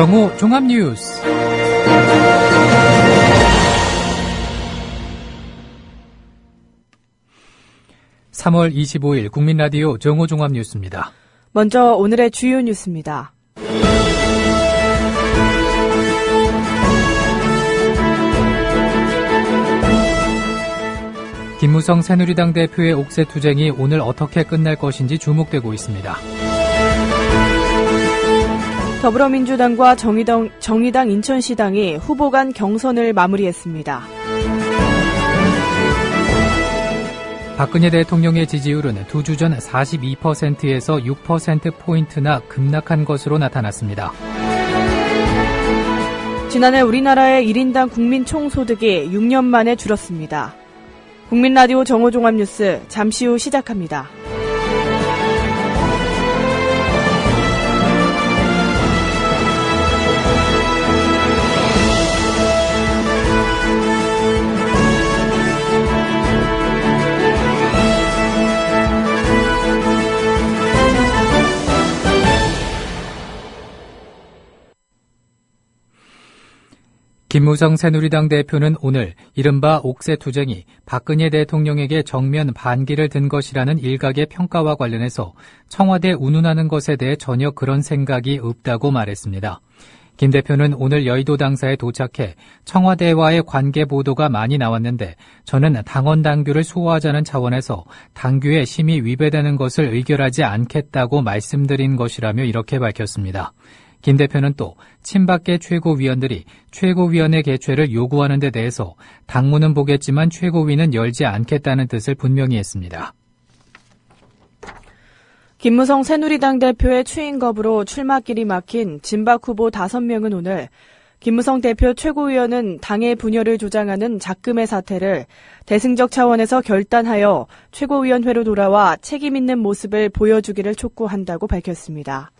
정오 종합뉴스. 3월 25일 국민라디오 정오 종합뉴스입니다. 먼저 오늘의 주요 뉴스입니다. 김무성 새누리당 대표의 옥새 투쟁이 오늘 어떻게 끝날 것인지 주목되고 있습니다. 더불어민주당과 정의당 인천시당이 후보 간 경선을 마무리했습니다. 박근혜 대통령의 지지율은 2주 전 42%에서 6%포인트나 급락한 것으로 나타났습니다. 지난해 우리나라의 1인당 국민 총소득이 6년 만에 줄었습니다. 국민라디오 정오종합뉴스 잠시 후 시작합니다. 김무성 새누리당 대표는 오늘 이른바 옥새 투쟁이 박근혜 대통령에게 정면 반기를 든 것이라는 일각의 평가와 관련해서 청와대 운운하는 것에 대해 전혀 그런 생각이 없다고 말했습니다. 김 대표는 오늘 여의도 당사에 도착해 청와대와의 관계 보도가 많이 나왔는데 저는 당원 당규를 수호하자는 차원에서 당규에 심히 위배되는 것을 의결하지 않겠다고 말씀드린 것이라며 이렇게 밝혔습니다. 김 대표는 또 친박계 최고위원들이 최고위원회 개최를 요구하는 데 대해서 당무는 보겠지만 최고위는 열지 않겠다는 뜻을 분명히 했습니다. 김무성 새누리당 대표의 추인겁으로 출마길이 막힌 진박 후보 5명은 오늘 김무성 대표 최고위원은 당의 분열을 조장하는 작금의 사태를 대승적 차원에서 결단하여 최고위원회로 돌아와 책임 있는 모습을 보여주기를 촉구한다고 밝혔습니다.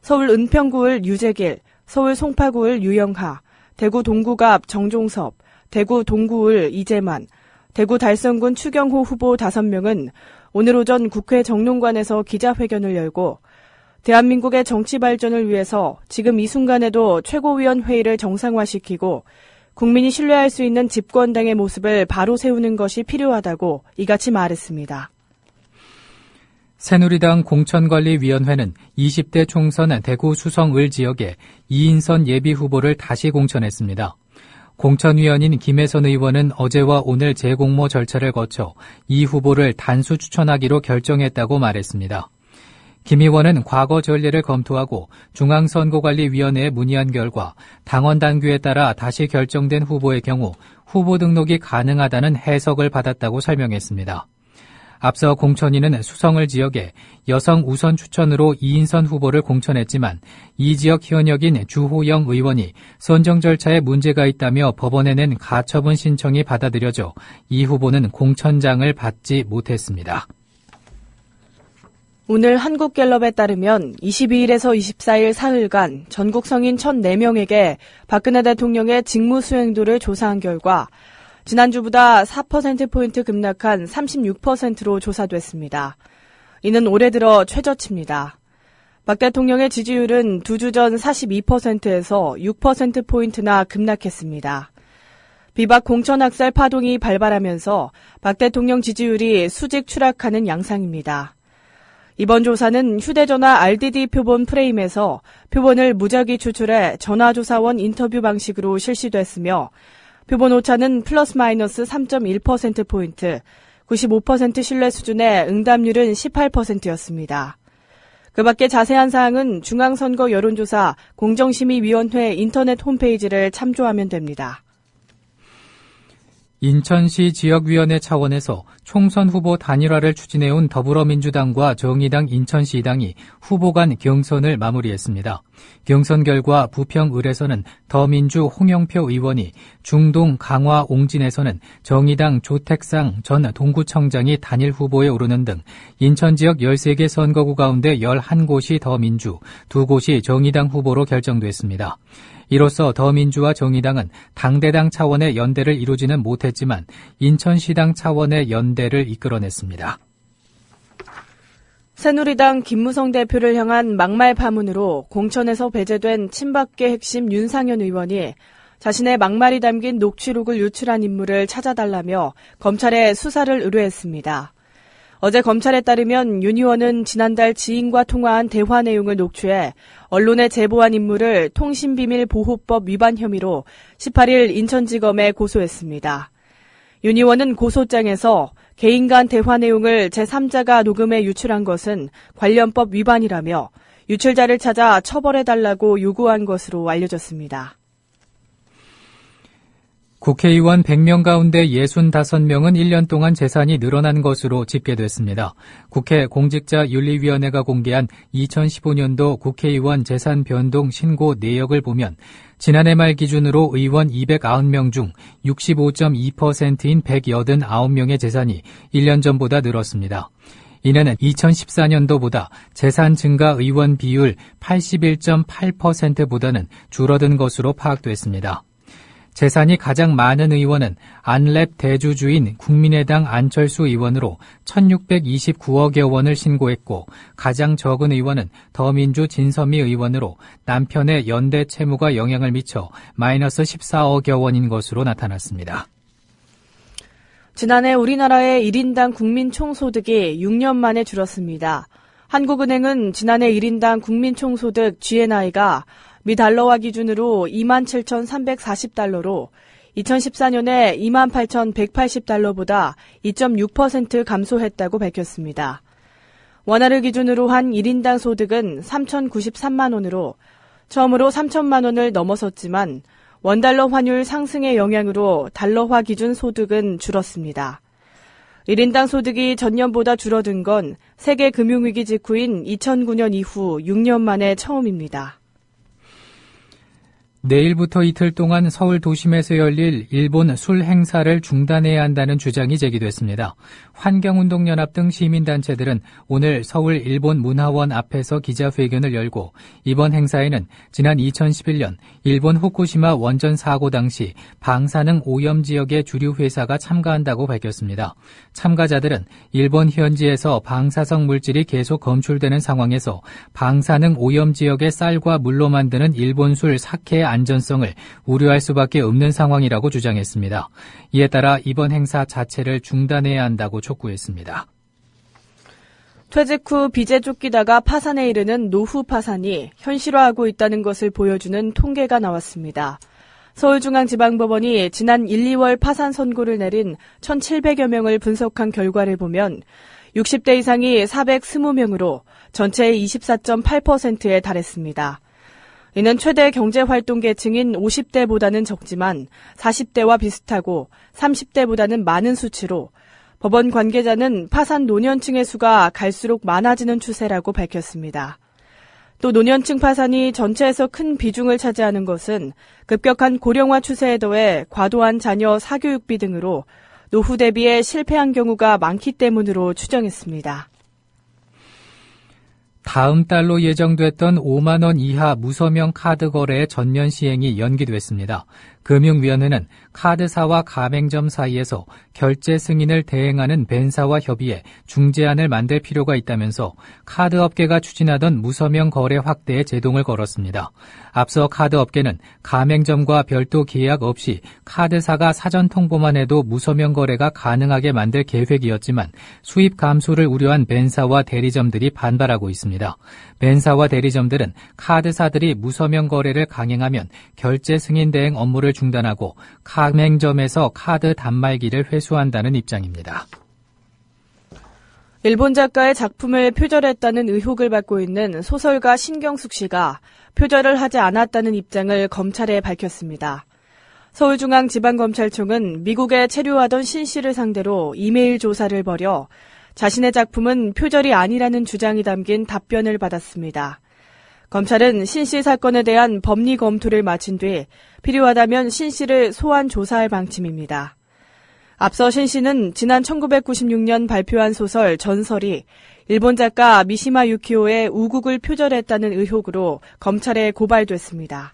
서울 은평구을 유재길, 서울 송파구을 유영하, 대구 동구갑 정종섭, 대구 동구을 이재만, 대구 달성군 추경호 후보 5명은 오늘 오전 국회 정론관에서 기자회견을 열고 대한민국의 정치 발전을 위해서 지금 이 순간에도 최고위원 회의를 정상화시키고 국민이 신뢰할 수 있는 집권당의 모습을 바로 세우는 것이 필요하다고 이같이 말했습니다. 새누리당 공천관리위원회는 20대 총선 대구 수성을 지역에 이인선 예비후보를 다시 공천했습니다. 공천위원인 김혜선 의원은 어제와 오늘 재공모 절차를 거쳐 이 후보를 단수 추천하기로 결정했다고 말했습니다. 김 의원은 과거 전례를 검토하고 중앙선거관리위원회에 문의한 결과 당원 당규에 따라 다시 결정된 후보의 경우 후보 등록이 가능하다는 해석을 받았다고 설명했습니다. 앞서 공천위는 수성을 지역에 여성 우선 추천으로 이인선 후보를 공천했지만 이 지역 현역인 주호영 의원이 선정 절차에 문제가 있다며 법원에 낸 가처분 신청이 받아들여져 이 후보는 공천장을 받지 못했습니다. 오늘 한국갤럽에 따르면 22일에서 24일 사흘간 전국 성인 1,004명에게 박근혜 대통령의 직무 수행도를 조사한 결과 지난주보다 4%포인트 급락한 36%로 조사됐습니다. 이는 올해 들어 최저치입니다. 박 대통령의 지지율은 2주 전 42%에서 6%포인트나 급락했습니다. 비박 공천학살 파동이 발발하면서 박 대통령 지지율이 수직 추락하는 양상입니다. 이번 조사는 휴대전화 RDD 표본 프레임에서 표본을 무작위 추출해 전화조사원 인터뷰 방식으로 실시됐으며 표본 오차는 플러스 마이너스 3.1%포인트, 95% 신뢰 수준의 응답률은 18%였습니다. 그 밖에 자세한 사항은 중앙선거 여론조사 공정심의위원회 인터넷 홈페이지를 참조하면 됩니다. 인천시 지역위원회 차원에서 총선 후보 단일화를 추진해온 더불어민주당과 정의당 인천시당이 후보 간 경선을 마무리했습니다. 경선 결과 부평을에서는 더민주 홍영표 의원이, 중동 강화 옹진에서는 정의당 조택상 전 동구청장이 단일 후보에 오르는 등 인천 지역 13개 선거구 가운데 11곳이 더민주, 2곳이 정의당 후보로 결정됐습니다. 이로써 더민주와 정의당은 당대당 차원의 연대를 이루지는 못했지만 인천시당 차원의 연대를 이끌어냈습니다. 새누리당 김무성 대표를 향한 막말 파문으로 공천에서 배제된 친박계 핵심 윤상현 의원이 자신의 막말이 담긴 녹취록을 유출한 인물을 찾아달라며 검찰에 수사를 의뢰했습니다. 어제 검찰에 따르면 윤 의원은 지난달 지인과 통화한 대화 내용을 녹취해 언론에 제보한 인물을 통신비밀보호법 위반 혐의로 18일 인천지검에 고소했습니다. 윤 의원은 고소장에서 개인 간 대화 내용을 제3자가 녹음해 유출한 것은 관련법 위반이라며 유출자를 찾아 처벌해달라고 요구한 것으로 알려졌습니다. 국회의원 100명 가운데 65명은 1년 동안 재산이 늘어난 것으로 집계됐습니다. 국회 공직자윤리위원회가 공개한 2015년도 국회의원 재산 변동 신고 내역을 보면 지난해 말 기준으로 의원 290명 중 65.2%인 189명의 재산이 1년 전보다 늘었습니다. 이는 2014년도보다 재산 증가 의원 비율 81.8%보다는 줄어든 것으로 파악됐습니다. 재산이 가장 많은 의원은 안랩 대주주인 국민의당 안철수 의원으로 1,629억여 원을 신고했고 가장 적은 의원은 더민주 진선미 의원으로 남편의 연대 채무가 영향을 미쳐 마이너스 14억여 원인 것으로 나타났습니다. 지난해 우리나라의 1인당 국민 총소득이 6년 만에 줄었습니다. 한국은행은 지난해 1인당 국민 총소득 GNI가 미 달러화 기준으로 27,340달러로 2014년에 28,180달러보다 2.6% 감소했다고 밝혔습니다. 원화를 기준으로 한 1인당 소득은 3,093만 원으로 처음으로 3천만 원을 넘어섰지만 원달러 환율 상승의 영향으로 달러화 기준 소득은 줄었습니다. 1인당 소득이 전년보다 줄어든 건 세계 금융위기 직후인 2009년 이후 6년 만에 처음입니다. 내일부터 이틀 동안 서울 도심에서 열릴 일본 술 행사를 중단해야 한다는 주장이 제기됐습니다. 환경운동연합 등 시민단체들은 오늘 서울 일본 문화원 앞에서 기자회견을 열고 이번 행사에는 지난 2011년 일본 후쿠시마 원전 사고 당시 방사능 오염 지역의 주류 회사가 참가한다고 밝혔습니다. 참가자들은 일본 현지에서 방사성 물질이 계속 검출되는 상황에서 방사능 오염 지역의 쌀과 물로 만드는 일본 술 사케의 안전성을 우려할 수밖에 없는 상황이라고 주장했습니다. 이에 따라 이번 행사 자체를 중단해야 한다고 촉구했습니다. 퇴직 후 빚에 쫓기다가 파산에 이르는 노후 파산이 현실화하고 있다는 것을 보여주는 통계가 나왔습니다. 서울중앙지방법원이 지난 1, 2월 파산 선고를 내린 1,700여 명을 분석한 결과를 보면 60대 이상이 420명으로 전체의 24.8%에 달했습니다. 이는 최대 경제활동 계층인 50대보다는 적지만 40대와 비슷하고 30대보다는 많은 수치로 법원 관계자는 파산 노년층의 수가 갈수록 많아지는 추세라고 밝혔습니다. 또 노년층 파산이 전체에서 큰 비중을 차지하는 것은 급격한 고령화 추세에 더해 과도한 자녀 사교육비 등으로 노후 대비에 실패한 경우가 많기 때문으로 추정했습니다. 다음 달로 예정됐던 5만 원 이하 무서명 카드 거래의 전면 시행이 연기됐습니다. 금융위원회는 카드사와 가맹점 사이에서 결제 승인을 대행하는 벤사와 협의해 중재안을 만들 필요가 있다면서 카드업계가 추진하던 무서명 거래 확대에 제동을 걸었습니다. 앞서 카드업계는 가맹점과 별도 계약 없이 카드사가 사전 통보만 해도 무서명 거래가 가능하게 만들 계획이었지만 수입 감소를 우려한 벤사와 대리점들이 반발하고 있습니다. 벤사와 대리점들은 카드사들이 무서명 거래를 강행하면 결제 승인 대행 업무를 중단하고 가맹점에서 카드 단말기를 회수한다는 입장입니다. 일본 작가의 작품을 표절했다는 의혹을 받고 있는 소설가 신경숙 씨가 표절을 하지 않았다는 입장을 검찰에 밝혔습니다. 서울중앙지방검찰청은 미국에 체류하던 신 씨를 상대로 이메일 조사를 벌여 자신의 작품은 표절이 아니라는 주장이 담긴 답변을 받았습니다. 검찰은 신 씨 사건에 대한 법리 검토를 마친 뒤 필요하다면 신 씨를 소환 조사할 방침입니다. 앞서 신 씨는 지난 1996년 발표한 소설 전설이 일본 작가 미시마 유키오의 우국을 표절했다는 의혹으로 검찰에 고발됐습니다.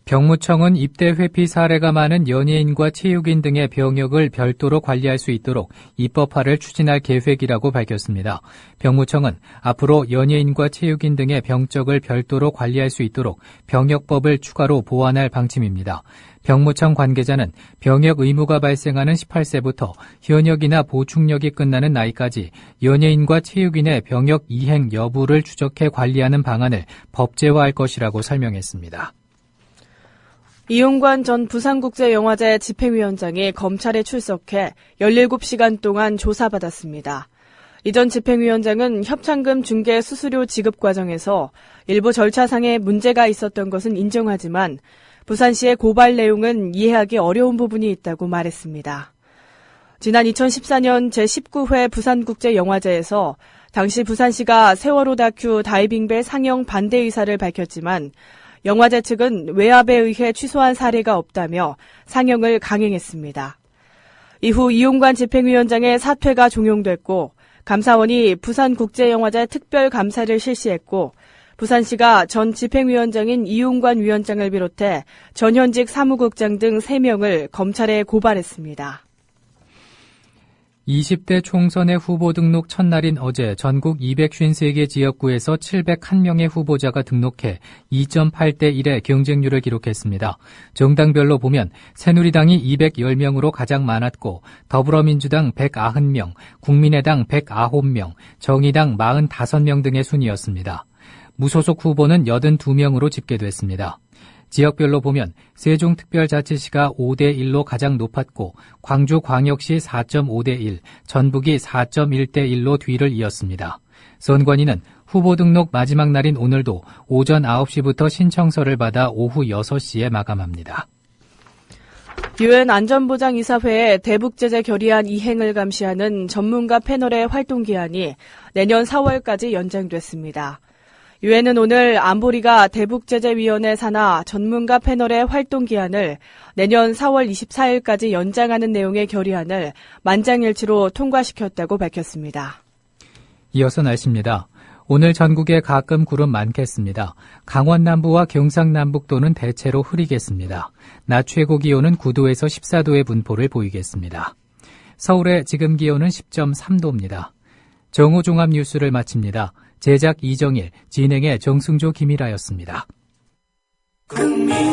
병무청은 입대 회피 사례가 많은 연예인과 체육인 등의 병역을 별도로 관리할 수 있도록 입법화를 추진할 계획이라고 밝혔습니다. 병무청은 앞으로 연예인과 체육인 등의 병적을 별도로 관리할 수 있도록 병역법을 추가로 보완할 방침입니다. 병무청 관계자는 병역 의무가 발생하는 18세부터 현역이나 보충력이 끝나는 나이까지 연예인과 체육인의 병역 이행 여부를 추적해 관리하는 방안을 법제화할 것이라고 설명했습니다. 이용관 전 부산국제영화제 집행위원장이 검찰에 출석해 17시간 동안 조사받았습니다. 이 전 집행위원장은 협찬금 중개 수수료 지급 과정에서 일부 절차상의 문제가 있었던 것은 인정하지만 부산시의 고발 내용은 이해하기 어려운 부분이 있다고 말했습니다. 지난 2014년 제19회 부산국제영화제에서 당시 부산시가 세월호 다큐 다이빙벨 상영 반대 의사를 밝혔지만 영화제 측은 외압에 의해 취소한 사례가 없다며 상영을 강행했습니다. 이후 이용관 집행위원장의 사퇴가 종용됐고 감사원이 부산국제영화제 특별감사를 실시했고 부산시가 전 집행위원장인 이용관 위원장을 비롯해 전현직 사무국장 등 3명을 검찰에 고발했습니다. 20대 총선의 후보 등록 첫날인 어제 전국 253개 지역구에서 701명의 후보자가 등록해 2.8대 1의 경쟁률을 기록했습니다. 정당별로 보면 새누리당이 210명으로 가장 많았고 더불어민주당 190명, 국민의당 109명, 정의당 45명 등의 순이었습니다. 무소속 후보는 82명으로 집계됐습니다. 지역별로 보면 세종특별자치시가 5대1로 가장 높았고 광주광역시 4.5대1, 전북이 4.1대1로 뒤를 이었습니다. 선관위는 후보 등록 마지막 날인 오늘도 오전 9시부터 신청서를 받아 오후 6시에 마감합니다. 유엔 안전보장이사회의 대북제재 결의안 이행을 감시하는 전문가 패널의 활동 기한이 내년 4월까지 연장됐습니다. 유엔은 오늘 안보리가 대북제재위원회 산하 전문가 패널의 활동 기한을 내년 4월 24일까지 연장하는 내용의 결의안을 만장일치로 통과시켰다고 밝혔습니다. 이어서 날씨입니다. 오늘 전국에 가끔 구름 많겠습니다. 강원 남부와 경상 남북도는 대체로 흐리겠습니다. 낮 최고 기온은 9도에서 14도의 분포를 보이겠습니다. 서울의 지금 기온은 10.3도입니다. 정오 종합 뉴스를 마칩니다. 제작 이정일, 진행의 정승조 김일아였습니다. 국민라디오